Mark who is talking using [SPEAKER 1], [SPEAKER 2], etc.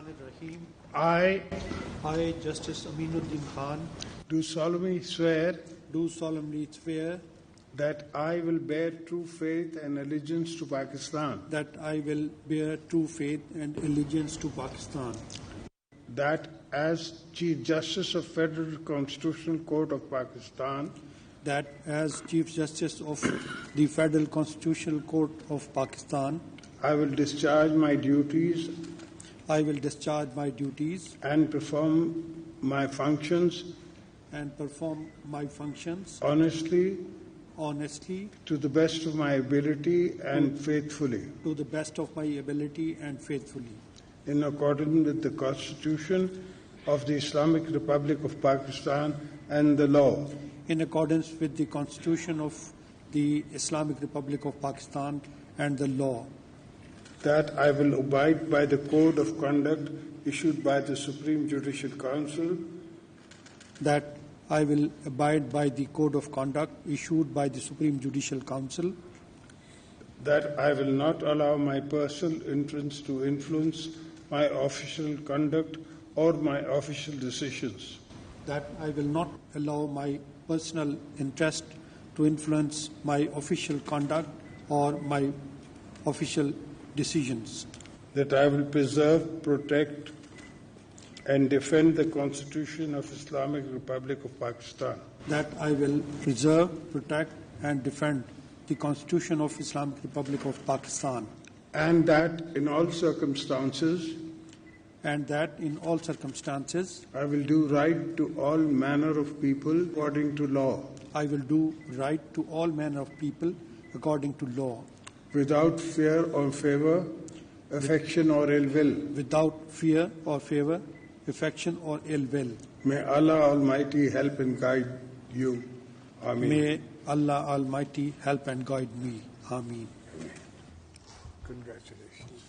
[SPEAKER 1] Bismillahirrahmanirrahim.
[SPEAKER 2] I
[SPEAKER 1] I, Justice Aminuddin Khan,
[SPEAKER 2] do solemnly swear that I will bear true faith and allegiance to Pakistan,
[SPEAKER 1] that I will bear true faith and allegiance to Pakistan,
[SPEAKER 2] that as Chief Justice of Federal Constitutional Court of Pakistan,
[SPEAKER 1] that as Chief Justice of the Federal Constitutional Court of Pakistan,
[SPEAKER 2] I will discharge my duties and perform my functions honestly, to the best of my ability and faithfully, in accordance with the Constitution of the Islamic Republic of Pakistan and the law.
[SPEAKER 1] In accordance with the Constitution of the Islamic Republic of Pakistan and the law.
[SPEAKER 2] That I will abide by the Code of Conduct issued by the Supreme Judicial Council.
[SPEAKER 1] That I will abide by the Code of Conduct issued by the Supreme Judicial Council.
[SPEAKER 2] That I will not allow my personal interests to influence my official conduct or my official decisions.
[SPEAKER 1] That I will not allow my personal interest to influence my official conduct or my official decisions.
[SPEAKER 2] That I will preserve, protect, and defend the Constitution of Islamic Republic of Pakistan.
[SPEAKER 1] That I will preserve, protect, and defend the Constitution of Islamic Republic of Pakistan.
[SPEAKER 2] And that in all circumstances,
[SPEAKER 1] I
[SPEAKER 2] will do right to all manner of people according to law.
[SPEAKER 1] I will do right to all manner of people according to law.
[SPEAKER 2] Without fear or favor, affection or ill will.
[SPEAKER 1] Without fear or favor, affection or ill will.
[SPEAKER 2] May Allah Almighty help and guide you. Ameen.
[SPEAKER 1] May Allah Almighty help and guide me. Ameen.
[SPEAKER 2] Congratulations.